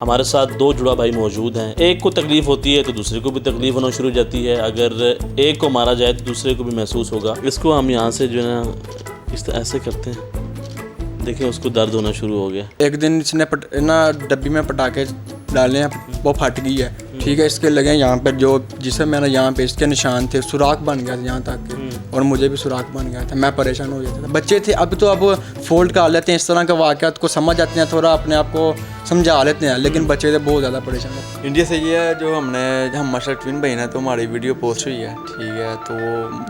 हमारे साथ दो जुड़ा भाई मौजूद हैं। एक को तकलीफ होती है तो दूसरे को भी तकलीफ होना शुरू हो जाती है। अगर एक को मारा जाए तो दूसरे को भी महसूस होगा। इसको हम यहाँ से जो है ना इस तरह ऐसे करते हैं, देखें उसको दर्द होना शुरू हो गया। एक दिन इसने ना डब्बी में पटाखे डाले हैं, वो फट गई है, ठीक है। इसके लगे यहाँ पे जो जिसे मैंने यहाँ पे इसके निशान थे, सुराख बन गया था यहाँ तक, और मुझे भी सुराख बन गया था। मैं परेशान हो गया था। बच्चे थे, अब फोल्ड कर लेते हैं, इस तरह के वाक़यात को समझ आते हैं, थोड़ा अपने आप को समझा लेते हैं, लेकिन बच्चे थे बहुत ज़्यादा परेशान है। इंडिया से ये है जो हम माशा ट्विन बहन है, तो हमारी वीडियो पोस्ट हुई है, ठीक है, तो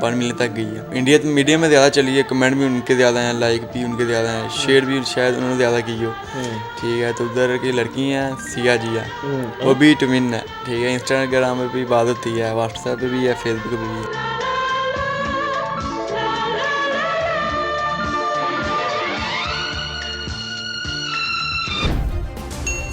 1 मिलियन तक गई है। इंडिया मीडिया में ज़्यादा चली है, कमेंट भी उनके ज़्यादा हैं, लाइक भी उनके ज़्यादा हैं, शेयर भी शायद उन्होंने ज़्यादा की हो, ठीक है। तो उधर की लड़की हैं सिया जिया, वो भी ट्विन है, ठीक है। इंस्टाग्राम में भी बात होती है, व्हाट्सएप पे भी है, फेसबुक पे भी है।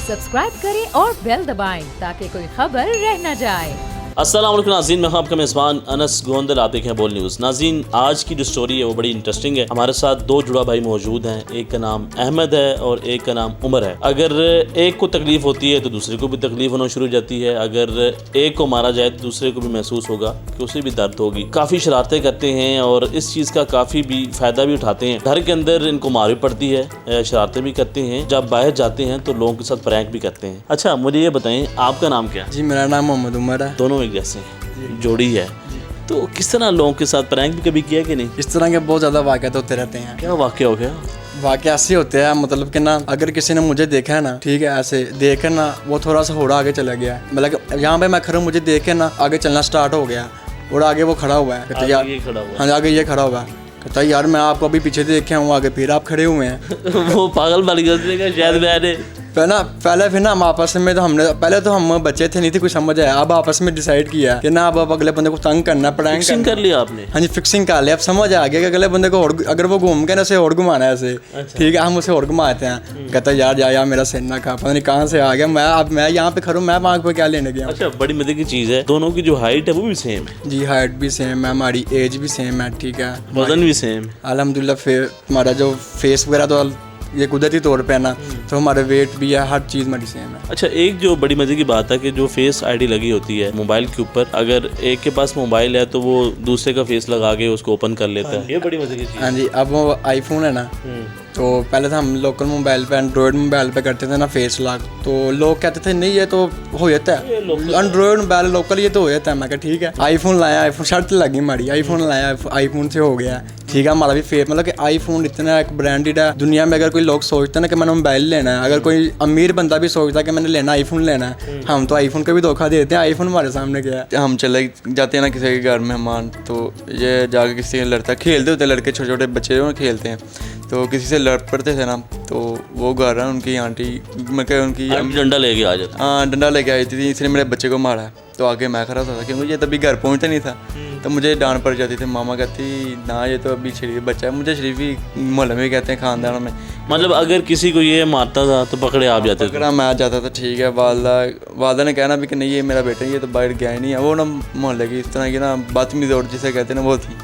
सब्सक्राइब करें और बेल दबाएं ताकि कोई खबर रह न जाए। अस्सलाम वालेकुम नाज़रीन, मैं आपका मेज़बान अनस गोंदल, आप देखें बोल न्यूज़। नाज़रीन, आज की जो स्टोरी है वो बड़ी इंटरेस्टिंग है। हमारे साथ दो जुड़ा भाई मौजूद हैं। एक का नाम अहमद है और एक का नाम उमर है। अगर एक को तकलीफ होती है तो दूसरे को भी तकलीफ होना शुरू हो जाती है। अगर एक को मारा जाए तो दूसरे को भी महसूस होगा कि उसे भी दर्द होगी। काफ़ी शरारतें करते हैं और इस चीज़ का काफ़ी भी फ़ायदा भी उठाते हैं। घर के अंदर इनको मार भी पड़ती है, शरारतें भी करते हैं। जब बाहर जाते हैं तो लोगों के साथ प्रैंक भी करते हैं। अच्छा, मुझे ये बताएं, आपका नाम क्या है? जी, मेरा नाम मोहम्मद उमर है। दोनों एक जैसे हैं, जोड़ी है। तो किस तरह लोगों के साथ प्रैंक भी कभी किया कि नहीं? इस तरह के बहुत ज़्यादा वाक़यात होते रहते हैं। क्या वाक़या हो गया? वाक़या ऐसे होते हैं, मतलब कि ना, अगर किसी ने मुझे देखा है ना, ठीक है, ऐसे देखे ना, वो थोड़ा सा होड़ा आगे चला गया, मतलब यहाँ पे मैं खड़ा हूँ, मुझे देखे ना आगे चलना स्टार्ट हो गया, और आगे वो खड़ा हुआ है, कहता यार, हाँ आगे ये खड़ा हुआ है, कहता यार मैं आपको अभी पीछे देखे हूँ, आगे फिर आप खड़े हुए हैं। वो पागल बन गया शायद मैंने पहले फिर ना हम आपस में, तो हमने पहले तो हम बच्चे थे, नहीं थी कुछ समझ आया। अब आपस में डिसाइड किया कि ना अब अगले बंदे को तंग करना, प्रैंक कर लिया आपने? हाँ जी, फिक्सिंग कर लिया। अब समझ आ गया कि अगले बंदे को अगर वो घूम के ना उसे और घुमाना है ऐसे, ठीक है, हम उसे और घुमाते हैं। कहता यार यार मेरा सिर ना खा, पता नहीं कहाँ से आ गया, मैं यहाँ पे खड़ा हूँ, मैं वहाँ पे क्या लेने गया। अच्छा, बड़ी मजे की चीज़ है, दोनों की जो हाइट है वो भी सेम है? जी, हाइट भी सेम है, हमारी एज भी सेम है, ठीक है, वजन भी सेम। अल्हम्दुलिल्लाह। फिर हमारा जो फेस वगैरह तो ये कुदरती तौर पे है ना, तो हमारे वेट भी है, हर चीज़ हमारी सेम है। अच्छा, एक जो बड़ी मजे की बात है कि जो फेस आईडी लगी होती है मोबाइल के ऊपर, अगर एक के पास मोबाइल है तो वो दूसरे का फेस लगा के उसको ओपन कर लेता है। ये बड़ी मजे की चीज़। हाँ जी, अब वो आईफोन है ना, तो पहले तो हम लोकल मोबाइल पे, एंड्रॉयड मोबाइल पे करते थे ना फेस लॉक, तो लोग कहते थे नहीं ये तो हो जाता है, एंड्रॉयड मोबाइल लोकल ये तो हो जाता है। मैं कहा ठीक है, आईफोन लाया, आईफोन शर्त लगी हमारी, आईफोन लाया, आईफोन से हो गया, ठीक है। हमारा भी फेस, मतलब कि आईफोन इतना एक ब्रांडेड है दुनिया में। अगर कोई लोग सोचते ना कि मैंने मोबाइल लेना है, अगर कोई अमीर बंदा भी सोचता है कि मैंने लेना आईफोन लेना है, हम तो आईफोन को भी धोखा देते हैं। आईफोन हमारे सामने क्या है, हम चले जाते हैं ना किसी के घर मेहमान, तो ये जाके किसी से लड़ता, खेलते होते लड़के, छोटे छोटे बच्चे जो खेलते हैं, तो किसी से लड़ पड़ते थे ना, तो वो घर है उनकी आंटी, मतलब उनकी डंडा लेके आ जाता। हाँ, डंडा लेके आई थी, इसने मेरे बच्चे को मारा। तो आगे मैं खड़ा था क्योंकि ये तभी घर पहुंचता नहीं था, तो मुझे डांट पड़ जाती थी। मामा कहती ना ये तो अभी शरीफ बच्चा है। मुझे शरीफी मोहल्ले में कहते हैं, खानदान में। मतलब अगर किसी को ये मारता था तो पकड़े आप जाते थे? पकड़ा मैं जाता था, ठीक है। वालदा ने कहना भी कि नहीं ये मेरा बेटा, ये तो बाहर गया ही नहीं है। वो ना मोहल्ले की इस तरह की ना बदतमीज़ी और जिसे कहते हैं ना, वो थी,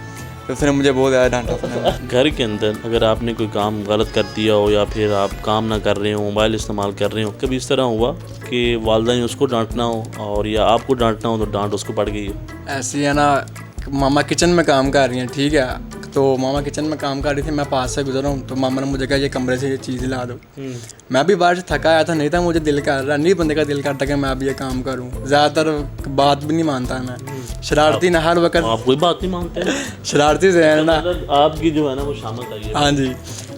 तो उसने मुझे बहुत ज़्यादा डांटा था। घर के अंदर अगर आपने कोई काम गलत कर दिया हो या फिर आप काम ना कर रहे हो, मोबाइल इस्तेमाल कर रहे हो, कभी इस तरह हुआ कि वालदा ने उसको डांटना हो और या आपको डांटना हो तो डांट उसको पड़ गई हो? ऐसी है ना, मामा किचन में काम कर रही हैं, ठीक है, तो मामा किचन में काम कर रही थी, मैं पास से गुजरा हूँ, तो मामा ने मुझे कहा ये कमरे से ये चीज़ ला दो। मैं भी बाहर से थका आया था, नहीं था मुझे दिल कर रहा, नहीं बंदे का दिल करता कि मैं अब ये काम करूँ। ज़्यादातर बात भी नहीं मानता मैं, शरारती ना, हर वक्त आप कोई बात नहीं मानते? शरारती से है ना, आपकी जो है ना वो शामत आई है। हाँ जी,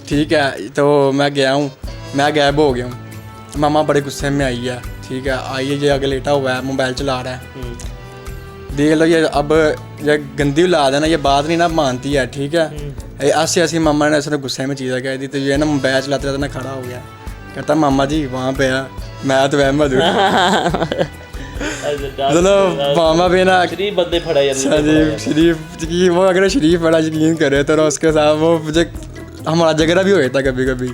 ठीक है। तो मैं गया हूँ, मैं गायब हो गया हूँ, मामा बड़े गुस्से में आई है, ठीक है, आइए ये आगे लेटा हुआ है, मोबाइल चला रहा है, देख लो ये। अब ये गंदी औलाद है ना, ये बात नहीं ना मानती है, ठीक है। ऐसी ऐसी मामा ने ऐसे गुस्से में चीज़ें कह दी, तो ये ना मोबाइल चलाते रहते ना खड़ा हो गया, कहता मामा जी वहाँ पे है, मैं तो अहमद हूँ। चलो मामा भी ना शरीफ बंदे फड़ा शरीफ की, वो अगर शरीफ बड़ा यकीन करे तो उसके साथ वो मुझे हमारा झगड़ा भी हो जाता कभी कभी।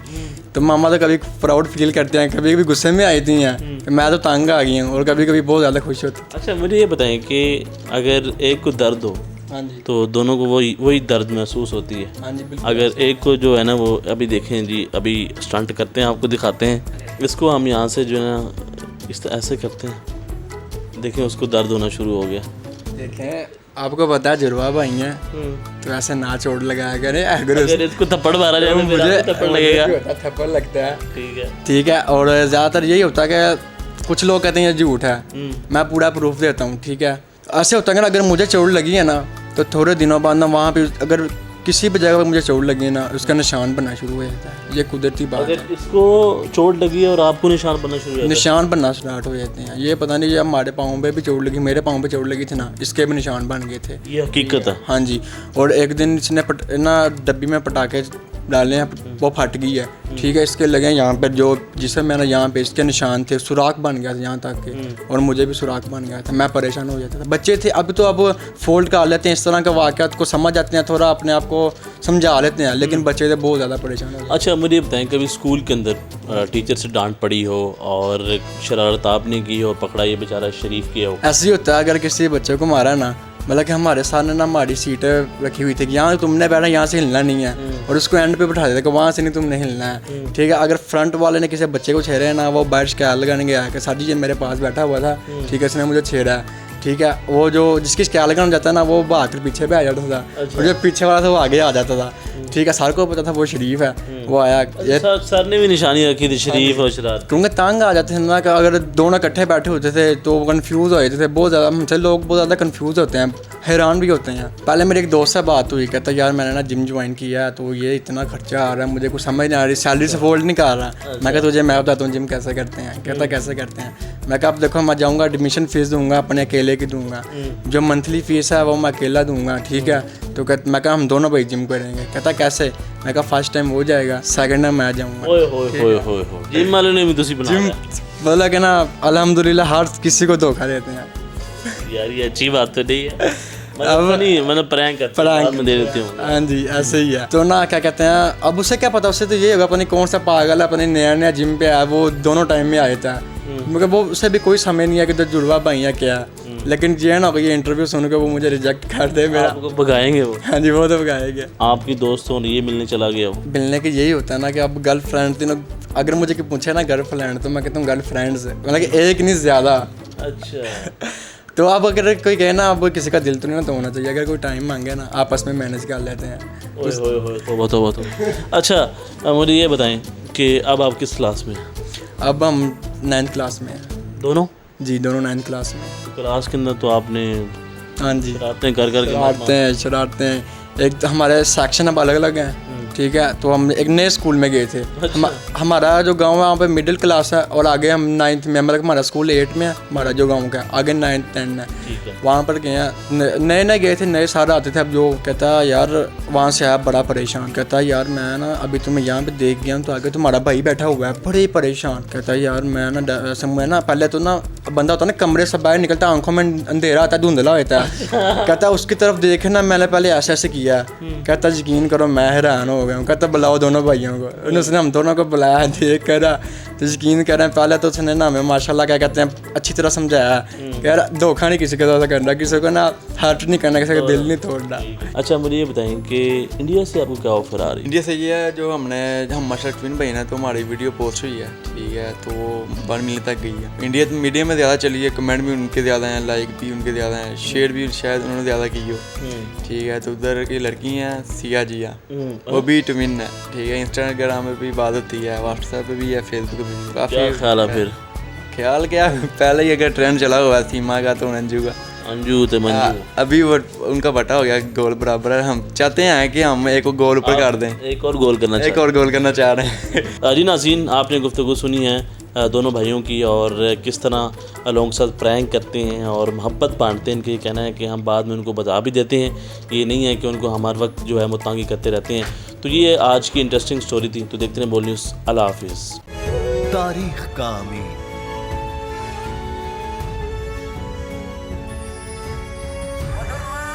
तो मामा तो कभी प्राउड फील करते हैं, कभी कभी गुस्से में आई थी हैं कि मैं तो तंग आ गई हूँ, और कभी कभी बहुत ज़्यादा खुश होती। अच्छा, मुझे ये बताएं कि अगर एक को दर्द हो हाँ जी तो दोनों को वही दर्द महसूस होती है। हाँ जी बिल्कुल। अगर एक को जो है ना वो अभी देखें जी, अभी स्टंट करते हैं, आपको दिखाते हैं। इसको हम यहाँ से जो है ना इस तरह ऐसे करते हैं, देखें उसको दर्द होना शुरू हो गया। देखें आपको पता है जुड़वा भाई हैं तो ऐसे ना चोट लगाया करें, अगर इसको थप्पड़ मारा जाए तो फिर मुझे आपको थप्पड़ लगेगा। थप्पड़ लगता है। ठीक है। और ज़्यादातर यही होता है कि कुछ लोग कहते हैं ये झूठ है, मैं पूरा प्रूफ देता हूँ। ठीक है, ऐसे होता है कि अगर मुझे चोट लगी है ना तो थोड़े दिनों बाद ना वहाँ पे अगर किसी भी जगह पर मुझे चोट लगी है ना उसका निशान बनना शुरू हो जाता है। ये कुदरती बात है। अगर इसको चोट लगी है और आपको निशान बनना शुरू हो जाता है, निशान बनना स्टार्ट हो जाते हैं। ये पता नहीं, ये हमारे पाँव पे भी चोट लगी, मेरे पाँव पे चोट लगी थी ना, इसके भी निशान बन गए थे। ये हकीकत है। हाँ जी। और एक दिन इसने ना डब्बी में पटाखे डाले हैं, वो फट गई है। ठीक है, इसके लगे यहाँ पे जो जिसे मैंने यहाँ पे इसके निशान थे, सुराख बन गया था यहाँ तक के, और मुझे भी सुराख बन गया था। मैं परेशान हो जाता था। बच्चे थे, अब तो अब फोल्ड कर लेते हैं, इस तरह के वाक़यात को समझ आते हैं, थोड़ा अपने आप को समझा लेते हैं, लेकिन बच्चे थे बहुत ज़्यादा परेशान हो जाते। अच्छा मुझे बताएं, कभी स्कूल के अंदर टीचर से डांट पड़ी हो और शरारत आपने की हो, पकड़ा ये बेचारा शरीफ किया हो? ऐसे ही होता है, अगर किसी बच्चे को मारा ना, मतलब कि हमारे सामने ना हमारी सीट रखी हुई थी कि यहाँ तुमने बैठा, यहाँ से हिलना नहीं है, और उसको एंड पे बैठा देते कि वहाँ से नहीं तुमने हिलना है। ठीक है, अगर फ्रंट वाले ने किसी बच्चे को छेड़ा है ना, वो बाहर शिकायत लगाने गया कि साडी जी मेरे पास बैठा हुआ था, ठीक है, इसने मुझे छेड़ा है। ठीक है, वो जो जिसकी शिकायत लगाना जाता है ना, वो भाग कर पीछे पे आ जाता था, और जो पीछे वाला था वो आगे आ जाता था। ठीक है, सर को पता था वो शरीफ है, वो आया। सर ने भी निशानी रखी थी शरीफ और शरारत, क्योंकि तंग आ जाते थे ना कि अगर दोनों इकट्ठे बैठे होते थे तो वो कन्फ्यूज़ हो जाते थे बहुत ज़्यादा। हमसे लोग बहुत ज़्यादा कन्फ्यूज़ होते हैं, हैरान भी होते हैं। पहले मेरे एक दोस्त से बात हुई, कहता यार मैंने ना जिम ज्वाइन किया है तो ये इतना खर्चा आ रहा है, मुझे कुछ समझ नहीं आ रही, सैलरी से फोल्ड नहीं कर रहा। मैं कहा तुझे मैं बताता हूँ जिम कैसे करते हैं। कहता कैसे करते हैं? मैं कहा अब देखो, मैं जाऊँगा, एडमिशन फ़ीस दूँगा, अपने अकेले की दूँगा, जो मंथली फ़ीस है वो मैं अकेला दूँगा। ठीक है, तो कहता मैं कहा हम दोनों भाई जिम करेंगे। कहता कैसे? मैं कहा फर्स्ट टाइम हो जाएगा, सेकंड टाइम मैं जाऊँगा। जिम वालों ने भी तुसी बना जिम बोला कि ना अल्हम्दुलिल्लाह हर किसी को धोखा देते हैं यार, ये अच्छी बात तो नहीं है। मतलब प्रैंक में दे देती हूँ। हाँ जी, ऐसे ही है। तो ना क्या कहते हैं, अब उसे क्या पता, उससे तो ये होगा अपनी कौन सा पागल है, अपने नया नया जिम पे आया, वो दोनों टाइम में आया था, मगर वो उसे भी कोई समझ नहीं है कि तो जुड़वा भाई है क्या। लेकिन ये ना ये इंटरव्यू सुन के वो मुझे रिजेक्ट कर दे मेरा। आपको भगाएंगे वो? हाँ जी, वो तो भगाएंगे। आपकी दोस्त हो ये मिलने चला गया हो? मिलने के यही होता है ना कि अब गर्लफ्रेंड तीनों, अगर मुझे पूछे ना गर्लफ्रेंड तो मैं कहता हूँ गर्लफ्रेंड्स, मतलब कि एक नहीं ज़्यादा। अच्छा। तो अब अगर कोई कहे ना, अब किसी का दिल तो नहीं ना तो होना चाहिए, अगर कोई टाइम मांगे ना आपस में मैनेज कर लेते हैं। तो अच्छा मुझे ये बताएं कि अब आप किस क्लास में हैं? अब हम 9th क्लास में हैं। दोनों? जी दोनों 9th क्लास में। क्लास के अंदर तो आपने हाँ जी शरारतें कर शरारते हैं। एक तो हमारे सेक्शन अब अलग अलग हैं। ठीक है, तो हम एक नए स्कूल में गए थे। हमारा जो गांव है वहाँ पे मिडिल क्लास है, और आगे हम 9th में, मतलब हमारा स्कूल 8 में है, हमारा जो गांव का आगे 9th 10 है। वहाँ पर गए हैं, नए नए गए थे, नए सारे आते थे। अब जो कहता यार वहाँ से आया बड़ा परेशान, कहता यार मैं ना अभी तुम्हें यहाँ पे देख गया हूँ तो आगे तुम्हारा भाई बैठा हुआ है, बड़े परेशान। कहता यार मैं ना पहले तो ना बंदा होता है ना कमरे से बाहर निकलता, आंखों में अंधेरा आता है, धुंधला होता है। कहता उसकी तरफ देखे ना मैंने पहले ऐसे ऐसे किया। कहता यकीन करो मैं हैरान हो गया हूँ। कहता बुलाओ दोनों भाइयों को। उसने हम दोनों को बुलाया, देख कर तो यकीन कर रहे हैं, पहले तो उसने ना हमें माशाल्लाह क्या कहते हैं अच्छी तरह समझाया, यार धोखा नहीं किसी के साथ करना, किसी को ना हर्ट नहीं करना, किसी का दिल नहीं तोड़ना। अच्छा मुझे ये बताएं कि इंडिया से आपको क्या ऑफर आ रही है? इंडिया से ये है जो हम माशा ट्विन भाई ना, तो हमारी वीडियो पोस्ट हुई है। ठीक है, तो 1 मिलियन तक गई है। इंडिया मीडिया में ज़्यादा चली है, कमेंट भी उनके ज़्यादा हैं, लाइक भी उनके ज़्यादा हैं, शेयर भी शायद उन्होंने ज़्यादा की हो। ठीक है, तो उधर की लड़की हैं सिया जिया, वो भी ट्विन है। ठीक है, इंस्टाग्राम पे भी बात होती है, व्हाट्सएप पे भी है, फेसबुक पे भी। काफ़ी ख्याल है फिर? ख्याल क्या, पहले ही अगर ट्रेंड चला हुआ सीमा का तो अंजू का, अंजू तो मंजू, अभी वो उनका बटा हो गया, गोल बराबर है। हम चाहते हैं कि हम एक गोल ऊपर कर दें, एक और गोल करना चाह रहे हैं। जी नाज़रीन, आपने गुफ्तगू सुनी है दोनों भाइयों की, और किस तरह लोगों के साथ प्रैंक करते हैं और मोहब्बत बांटते हैं। इनका ये कहना है कि हम बाद में उनको बता भी देते हैं, ये नहीं है कि उनको हर वक्त जो है मुतांगी करते रहते हैं। तो ये आज की इंटरेस्टिंग स्टोरी थी। तो देखते हैं बोल न्यूज़। अल्लाह हाफिज़। तारीख का अमीन,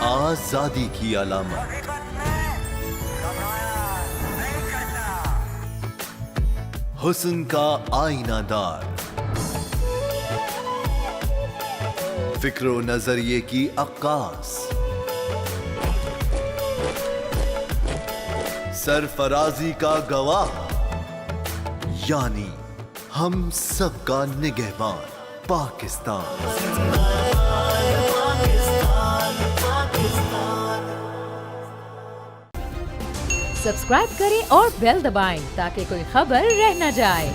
आजादी की अलामत, हुस्न का आईनादार, फिक्र नजरिए की अक्कास, सरफराजी का गवाह, यानी हम सबका निगहबान पाकिस्तान। सब्सक्राइब करें और बेल दबाएं ताकि कोई खबर रह न जाए।